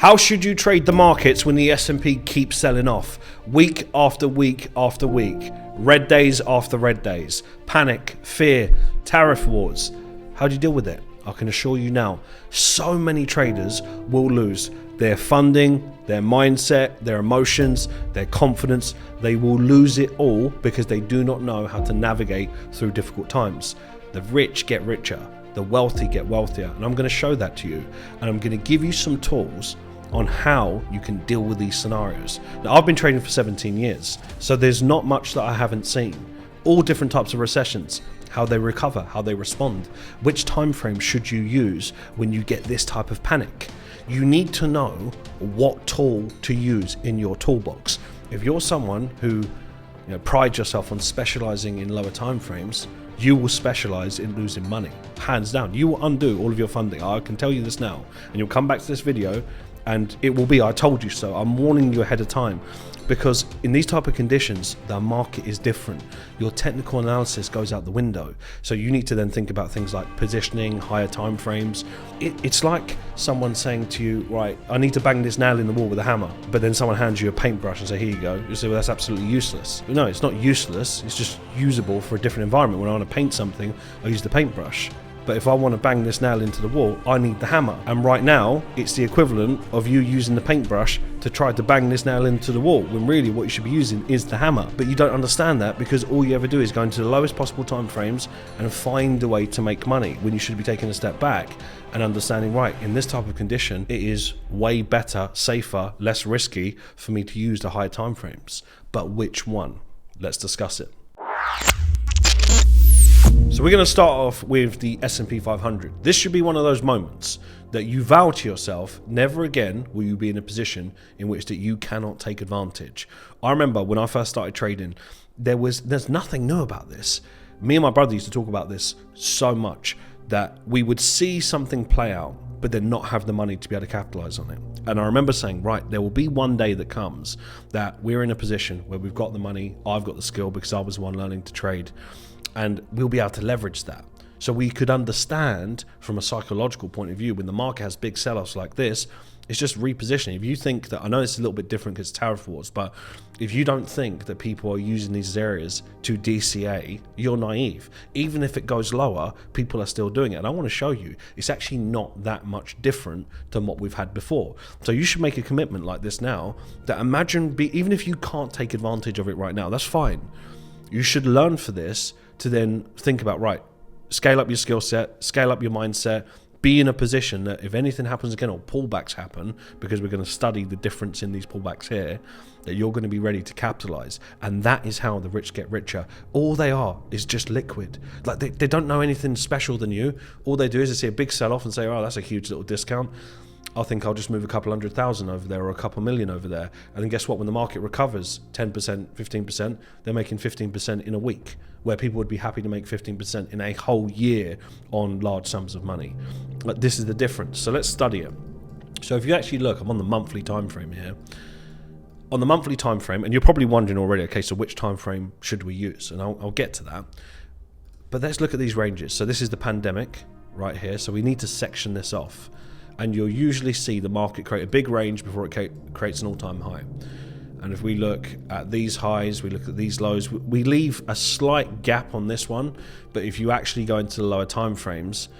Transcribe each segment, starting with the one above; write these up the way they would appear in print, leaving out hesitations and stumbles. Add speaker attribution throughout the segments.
Speaker 1: How should you trade the markets when the S&P keeps selling off? Week after week after week. Red days after red days. Panic, fear, tariff wars. How do you deal with it? I can assure you now, so many traders will lose their funding, their mindset, their emotions, their confidence. They will lose it all because they do not know how to navigate through difficult times. The rich get richer, the wealthy get wealthier, and I'm going to show that to you. And I'm going to give you some tools on how you can deal with these scenarios. Now, I've been trading for 17 years, so there's not much that I haven't seen. All different types of recessions, how they recover, how they respond, which time frame should you use when you get this type of panic. You need to know what tool to use in your toolbox. If you're someone who prides yourself on specializing in lower time frames, you will specialize in losing money, hands down. You will undo all of your funding. I can tell you this now, and you'll come back to this video and it will be, I told you so. I'm warning you ahead of time, because in these type of conditions, the market is different. Your technical analysis goes out the window. So you need to then think about things like positioning, higher time frames. It's like someone saying to you, right, I need to bang this nail in the wall with a hammer, but then someone hands you a paintbrush and say, here you go. You say, well, that's absolutely useless. No, it's not useless. It's just usable for a different environment. When I want to paint something, I use the paintbrush. But if I want to bang this nail into the wall, I need the hammer. And right now, it's the equivalent of you using the paintbrush to try to bang this nail into the wall, when really what you should be using is the hammer. But you don't understand that, because all you ever do is go into the lowest possible time frames and find a way to make money, when you should be taking a step back and understanding, right, in this type of condition, it is way better, safer, less risky for me to use the higher time frames. But which one? Let's discuss it. So we're going to start off with the S&P 500. This should be one of those moments that you vow to yourself, never again will you be in a position in which that you cannot take advantage. I remember when I first started trading, there's nothing new about this. Me and my brother used to talk about this so much that we would see something play out, but then not have the money to be able to capitalize on it. And I remember saying, right, there will be one day that comes that we're in a position where we've got the money, I've got the skill because I was the one learning to trade, and we'll be able to leverage that. So we could understand from a psychological point of view, when the market has big sell-offs like this, it's just repositioning. If you think that, I know it's a little bit different because it's tariff wars, but if you don't think that people are using these areas to DCA, you're naive. Even if it goes lower, people are still doing it. And I want to show you, it's actually not that much different than what we've had before. So you should make a commitment like this now, that imagine, even if you can't take advantage of it right now, that's fine. You should learn for this to then think about, right, scale up your skill set, scale up your mindset, be in a position that if anything happens again or pullbacks happen, because we're going to study the difference in these pullbacks here, that you're going to be ready to capitalize. And that is how the rich get richer. All they are is just liquid. Like they don't know anything special than you. All they do is they see a big sell-off and say, oh, that's a huge little discount. I think I'll just move a couple 100,000 over there or a couple million over there. And then guess what? When the market recovers 10%, 15%, they're making 15% in a week, where people would be happy to make 15% in a whole year on large sums of money. But this is the difference. So let's study it. So if you actually look, I'm on the monthly time frame here. On the monthly time frame, and you're probably wondering already, okay, so which time frame should we use? And I'll get to that. But let's look at these ranges. So this is the pandemic right here. So we need to section this off. And you'll usually see the market create a big range before it creates an all-time high. And if we look at these highs, we look at these lows, we leave a slight gap on this one. But if you actually go into the lower time frames,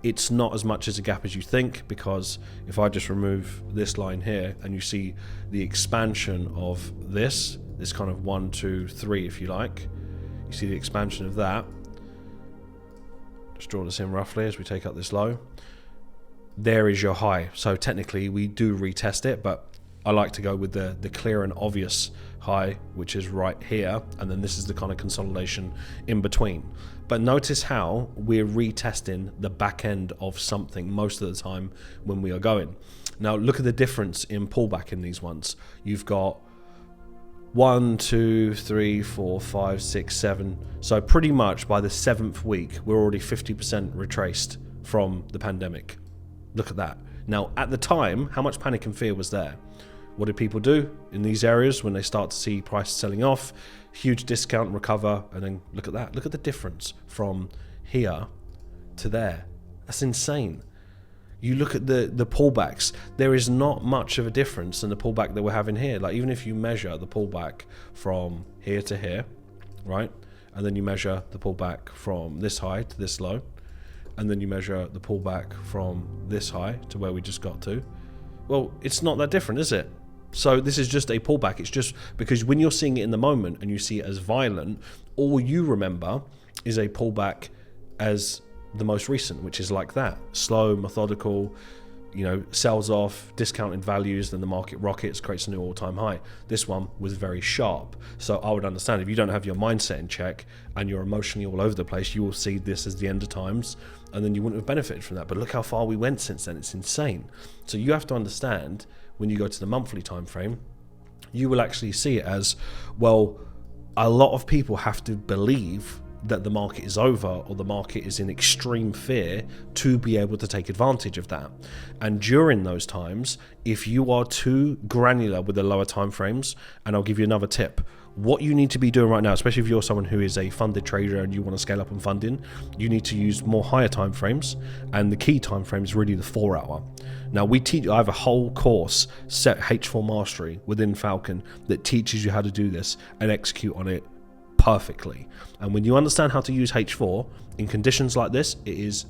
Speaker 1: it's not as much as a gap as you think, because if I just remove this line here and you see the expansion of this kind of 1, 2, 3, if you like, you see the expansion of that. Just draw this in roughly as we take up this low. There is your high. So technically we do retest it, but I like to go with the clear and obvious high, which is right here, and then this is the kind of consolidation in between. But notice how we're retesting the back end of something most of the time when we are going. Now look at the difference in pullback in these ones. You've got 1, 2, 3, 4, 5, 6, 7. So pretty much by the 7th week, we're already 50% retraced from the pandemic. Look at that. Now, at the time, how much panic and fear was there? What did people do in these areas when they start to see prices selling off? Huge discount, recover, and then look at that. Look at the difference from here to there. That's insane. You look at the pullbacks, there is not much of a difference in the pullback that we're having here. Like, even if you measure the pullback from here to here, right? And then you measure the pullback from this high to this low, and then you measure the pullback from this high to where we just got to, well, it's not that different, is it? So this is just a pullback. It's just because when you're seeing it in the moment and you see it as violent, all you remember is a pullback as the most recent, which is like that, slow, methodical, you know, sells off, discounted values, then the market rockets, creates a new all-time high. This one was very sharp. So I would understand if you don't have your mindset in check and you're emotionally all over the place, you will see this as the end of times, and then you wouldn't have benefited from that. But look how far we went since then. It's insane. So you have to understand, when you go to the monthly time frame, you will actually see it as, well, a lot of people have to believe that the market is over or the market is in extreme fear to be able to take advantage of that. And during those times, if you are too granular with the lower time frames, and I'll give you another tip, what you need to be doing right now, especially if you're someone who is a funded trader and you want to scale up on funding, you need to use more higher time frames, and the key time frame is really the 4 hour. Now I have a whole course, set H4 Mastery within Falcon, that teaches you how to do this and execute on it perfectly. And when you understand how to use H4 in conditions like this, it is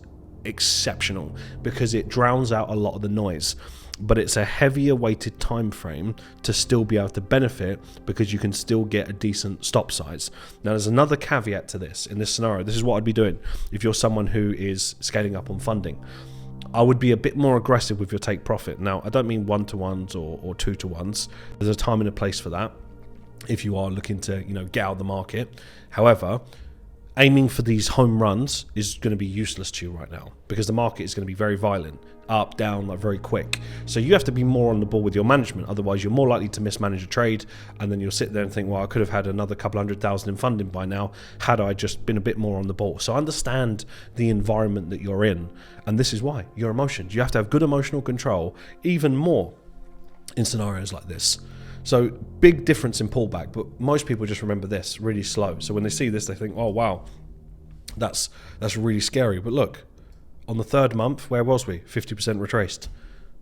Speaker 1: exceptional because it drowns out a lot of the noise. But it's a heavier weighted time frame to still be able to benefit, because you can still get a decent stop size. Now there's another caveat to this. In this scenario, this is what I'd be doing if you're someone who is scaling up on funding. I would be a bit more aggressive with your take profit. Now I don't mean 1-to-1s or 2-to-1s. There's a time and a place for that if you are looking to, you know, get out of the market. However, aiming for these home runs is going to be useless to you right now, because the market is going to be very violent, up, down, like very quick. So you have to be more on the ball with your management. Otherwise, you're more likely to mismanage a trade, and then you'll sit there and think, well, I could have had another couple 100,000 in funding by now had I just been a bit more on the ball. So understand the environment that you're in, and this is why your emotions. You have to have good emotional control, even more in scenarios like this. So big difference in pullback, but most people just remember this really slow. So when they see this, they think, oh wow, that's really scary. But look, on the third month, where was we? 50% retraced.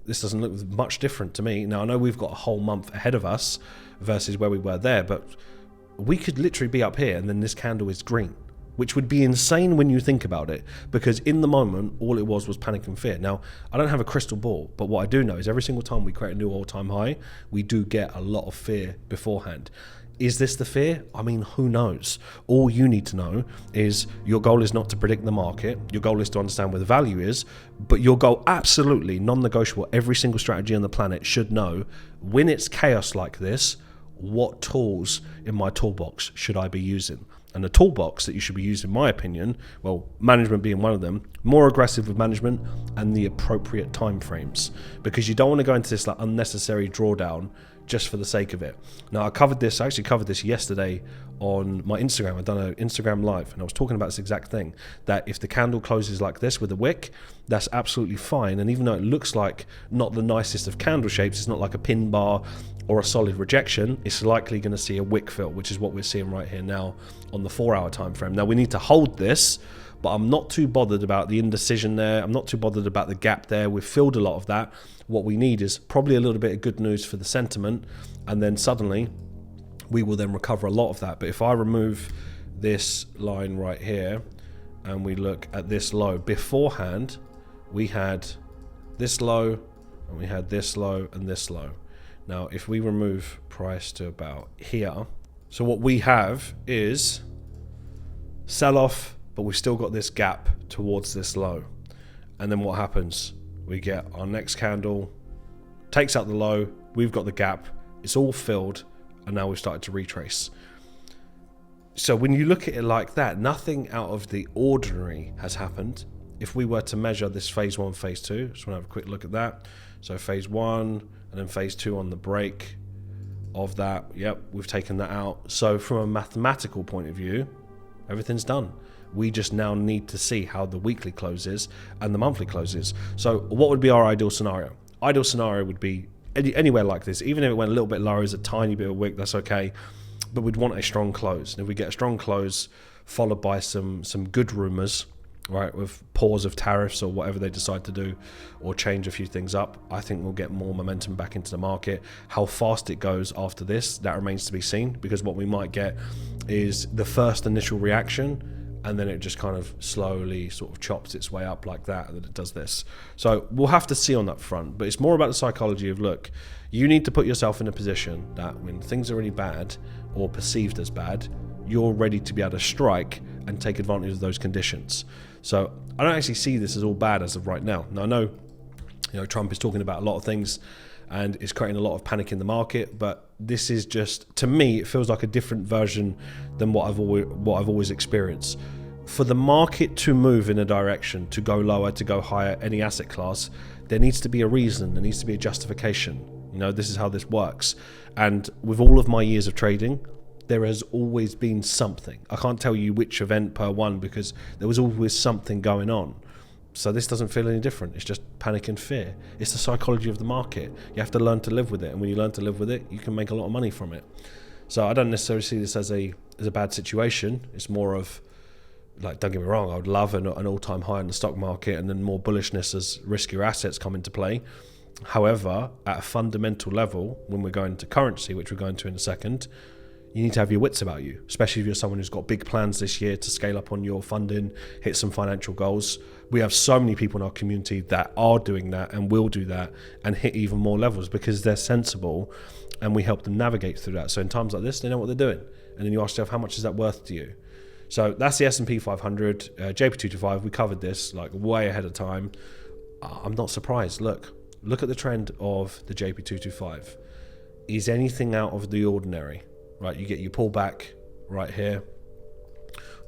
Speaker 1: This doesn't look much different to me. Now I know we've got a whole month ahead of us versus where we were there, but we could literally be up here and then this candle is green, which would be insane when you think about it, because in the moment, all it was panic and fear. Now, I don't have a crystal ball, but what I do know is every single time we create a new all-time high, we do get a lot of fear beforehand. Is this the fear? I mean, who knows? All you need to know is your goal is not to predict the market. Your goal is to understand where the value is, but your goal, absolutely non-negotiable, every single strategy on the planet should know, when it's chaos like this, what tools in my toolbox should I be using? And the toolbox that you should be using, in my opinion, well, management being one of them, more aggressive with management and the appropriate time frames, because you don't want to go into this like unnecessary drawdown just for the sake of it. Now, I actually covered this yesterday on my Instagram. I've done an Instagram live and I was talking about this exact thing, that if the candle closes like this with a wick, that's absolutely fine. And even though it looks like not the nicest of candle shapes, it's not like a pin bar or a solid rejection, it's likely going to see a wick fill, which is what we're seeing right here now on the 4 hour time frame. Now we need to hold this, but I'm not too bothered about the indecision there. I'm not too bothered about the gap there. We've filled a lot of that. What we need is probably a little bit of good news for the sentiment, and then suddenly we will then recover a lot of that. But if I remove this line right here and we look at this low, beforehand we had this low and we had this low and this low. Now if we remove price to about here, so what we have is sell off, but we've still got this gap towards this low. And then what happens? We get our next candle, takes out the low, we've got the gap, it's all filled, and now we've started to retrace. So when you look at it like that, nothing out of the ordinary has happened. If we were to measure this phase 1, phase 2, just want to have a quick look at that. So phase 1 and then phase 2 on the break of that, yep, we've taken that out. So from a mathematical point of view, everything's done. We just now need to see how the weekly closes and the monthly closes. So what would be our ideal scenario? Ideal scenario would be anywhere like this. Even if it went a little bit lower as a tiny bit of a wick, that's okay. But we'd want a strong close. And if we get a strong close followed by some good rumors, right, with pause of tariffs or whatever they decide to do, or change a few things up, I think we'll get more momentum back into the market. How fast it goes after this, that remains to be seen, because what we might get is the first initial reaction, and then it just kind of slowly sort of chops its way up like that, and then it does this. So we'll have to see on that front, but it's more about the psychology of, look, you need to put yourself in a position that when things are really bad or perceived as bad, you're ready to be able to strike and take advantage of those conditions. So I don't actually see this as all bad as of right now. Now I know, Trump is talking about a lot of things and it's creating a lot of panic in the market, but this is just, to me, it feels like a different version than what I've always experienced. For the market to move in a direction, to go lower, to go higher, any asset class, there needs to be a reason, there needs to be a justification. This is how this works. And with all of my years of trading, there has always been something. I can't tell you which event per one, because there was always something going on. So this doesn't feel any different. It's just panic and fear. It's the psychology of the market. You have to learn to live with it. And when you learn to live with it, you can make a lot of money from it. So I don't necessarily see this as a bad situation. It's more of, like, don't get me wrong, I would love an all-time high in the stock market and then more bullishness as riskier assets come into play. However, at a fundamental level, when we're going to currency, which we're going to in a second, you need to have your wits about you, especially if you're someone who's got big plans this year to scale up on your funding, hit some financial goals. We have so many people in our community that are doing that and will do that and hit even more levels because they're sensible, and we help them navigate through that. So in times like this, they know what they're doing. And then you ask yourself, how much is that worth to you? So that's the S&P 500, JP225. We covered this like way ahead of time. I'm not surprised. Look at the trend of the JP225. Is anything out of the ordinary? Right, you get your pullback right here,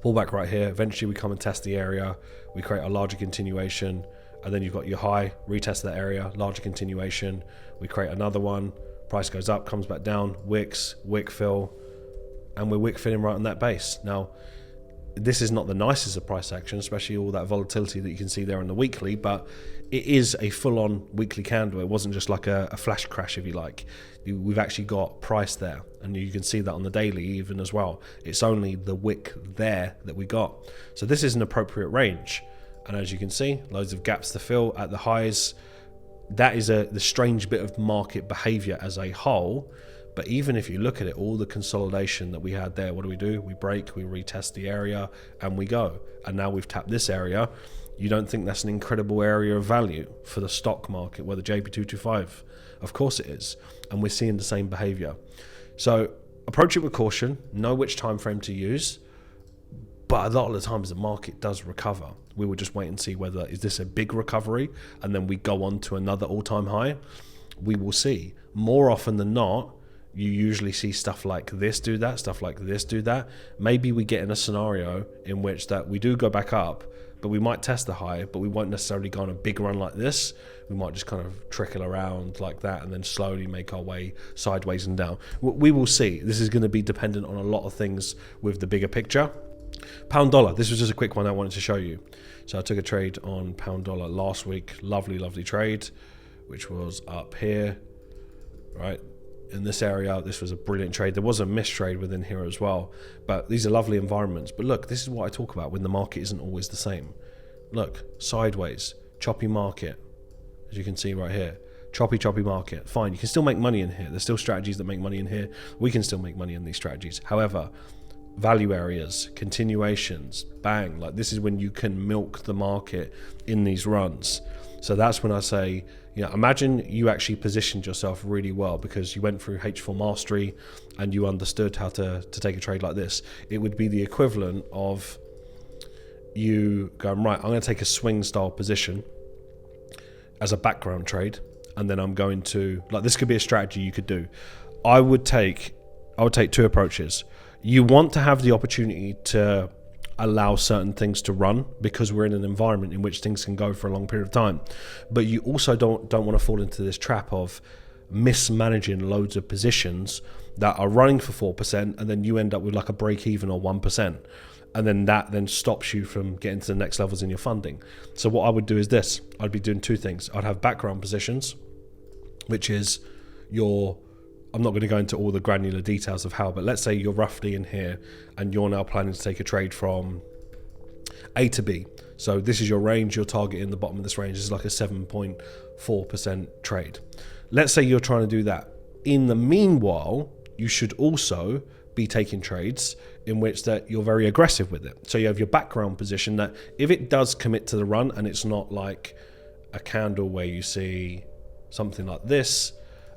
Speaker 1: eventually we come and test the area, we create a larger continuation, and then you've got your high, retest that area, larger continuation, we create another one, price goes up, comes back down, wick fill, and we're wick filling right on that base. Now, this is not the nicest of price action, especially all that volatility that you can see there on the weekly, but it is a full-on weekly candle. It wasn't just like a flash crash, if you like. We've actually got price there, and you can see that on the daily even as well. It's only the wick there that we got. So this is an appropriate range, and as you can see, loads of gaps to fill at the highs. That is the strange bit of market behavior as a whole. But even if you look at it, all the consolidation that we had there, what do? We break, we retest the area, and we go. And now we've tapped this area. You don't think that's an incredible area of value for the stock market, where the JP225? Of course it is. And we're seeing the same behavior. So approach it with caution, know which time frame to use. But a lot of the times the market does recover. We will just wait and see whether is this a big recovery and then we go on to another all-time high. We will see. More often than not, you usually see stuff like this do that, stuff like this do that. Maybe we get in a scenario in which that we do go back up, but we might test the high, but we won't necessarily go on a big run like this. We might just kind of trickle around like that and then slowly make our way sideways and down. We will see. This is going to be dependent on a lot of things with the bigger picture. Pound dollar, this was just a quick one I wanted to show you. So I took a trade on pound dollar last week. Lovely trade, which was up here, right? In this area, this was a brilliant trade. There was a missed trade within here as well, but these are lovely environments. But look, this is what I talk about when the market isn't always the same. Look, sideways, choppy market, as you can see right here. Choppy market. Fine, you can still make money in here. There's still strategies that make money in here. We can still make money in these strategies. However, value areas, continuations, bang, like this is when you can milk the market in these runs. So that's when I say, imagine you actually positioned yourself really well because you went through H4 mastery and you understood how to take a trade like this. It would be the equivalent of you going, right, I'm going to take a swing style position as a background trade, and then I'm going to, like, this could be a strategy you could do. I would take two approaches. You want to have the opportunity to allow certain things to run because we're in an environment in which things can go for a long period of time, but you also don't want to fall into this trap of mismanaging loads of positions that are running for 4% and then you end up with like a break even or 1%, and then that then stops you from getting to the next levels in your funding. So what I would do is this. I'd be doing two things. I'd have background positions, which is I'm not going to go into all the granular details of how, but let's say you're roughly in here and you're now planning to take a trade from A to B. So this is your range, you're targeting the bottom of this range. This is like a 7.4% trade. Let's say you're trying to do that. In the meanwhile, you should also be taking trades in which that you're very aggressive with it. So you have your background position that if it does commit to the run, and it's not like a candle where you see something like this,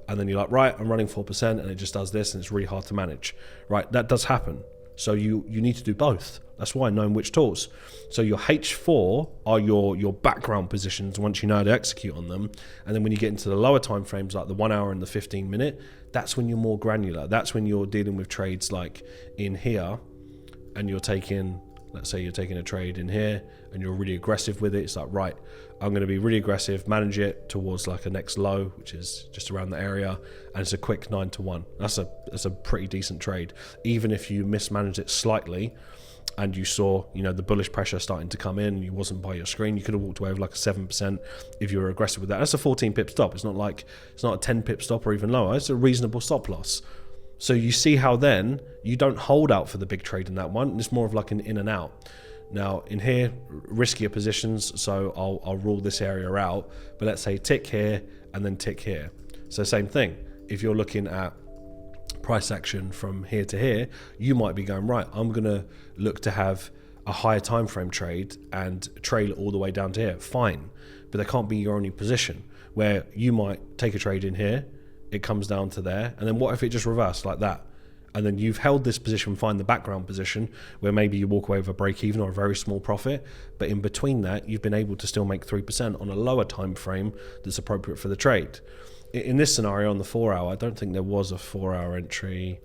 Speaker 1: and then you're like, right, I'm running 4%, and it just does this, and it's really hard to manage, right? That does happen. So you need to do both. That's why knowing which tools. So your H4 are your background positions once you know how to execute on them. And then when you get into the lower time frames, like the 1 hour and the 15 minute, that's when you're more granular. That's when you're dealing with trades like in here, and you're taking, let's say you're taking a trade in here and you're really aggressive with it. It's like, right, I'm going to be really aggressive, manage it towards like a next low, which is just around the area, and it's a quick 9 to 1. That's a pretty decent trade. Even if you mismanaged it slightly and you saw, you know, the bullish pressure starting to come in, you wasn't by your screen, you could have walked away with like a 7% if you were aggressive with that. That's a 14 pip stop. It's not a 10 pip stop or even lower. It's a reasonable stop loss. So you see how then you don't hold out for the big trade in that one. It's more of like an in and out. Now in here, riskier positions, so I'll rule this area out, but let's say tick here and then tick here. So same thing, if you're looking at price action from here to here, you might be going, right, I'm gonna look to have a higher time frame trade and trail it all the way down to here. Fine, but that can't be your only position, where you might take a trade in here, it comes down to there, and then what if it just reversed like that? And then you've held this position, find the background position where maybe you walk away with a break even or a very small profit, but in between that you've been able to still make 3% on a lower time frame that's appropriate for the trade. In this scenario on the 4 hour, I don't think there was a 4 hour entry.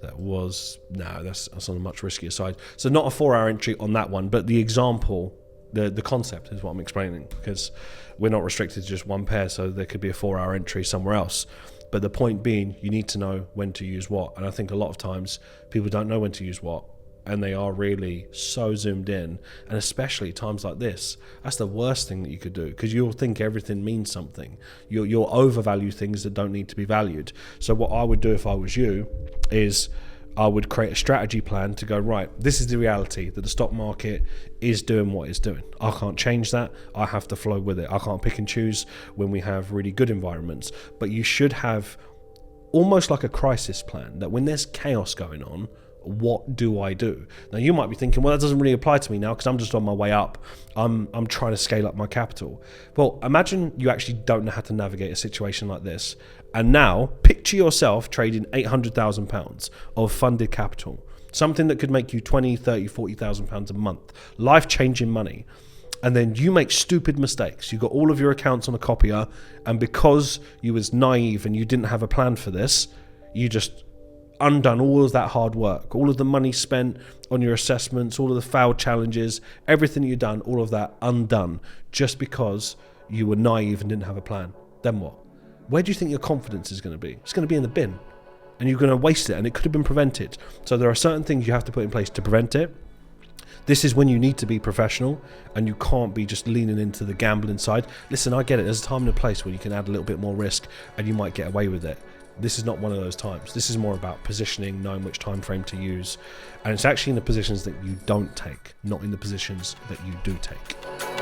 Speaker 1: That was, no, that's on a much riskier side. So not a 4 hour entry on that one, but the example, the concept is what I'm explaining, because we're not restricted to just one pair, so there could be a 4 hour entry somewhere else. But the point being, you need to know when to use what. And I think a lot of times people don't know when to use what, and they are really so zoomed in. And especially times like this, that's the worst thing that you could do, because you'll think everything means something. You'll overvalue things that don't need to be valued. So what I would do if I was you is I would create a strategy plan to go, right, this is the reality that the stock market is doing what it's doing. I can't change that. I have to flow with it. I can't pick and choose when we have really good environments. But you should have almost like a crisis plan, that when there's chaos going on, what do I do? Now you might be thinking, well, that doesn't really apply to me now because I'm just on my way up. I'm trying to scale up my capital. Well, imagine you actually don't know how to navigate a situation like this. And now picture yourself trading £800,000 of funded capital, something that could make you 20, 30, 40,000 pounds a month, life-changing money. And then you make stupid mistakes. You got all of your accounts on a copier, and because you was naive and you didn't have a plan for this, you just undone all of that hard work, all of the money spent on your assessments, all of the failed challenges, everything you've done, all of that undone just because you were naive and didn't have a plan. Then what? Where do you think your confidence is going to be? It's going to be in the bin, and you're going to waste it, and it could have been prevented. So there are certain things you have to put in place to prevent it. This is when you need to be professional, and you can't be just leaning into the gambling side. Listen, I get it. There's a time and a place where you can add a little bit more risk and you might get away with it. This is not one of those times. This is more about positioning, knowing which time frame to use. And it's actually in the positions that you don't take, not in the positions that you do take.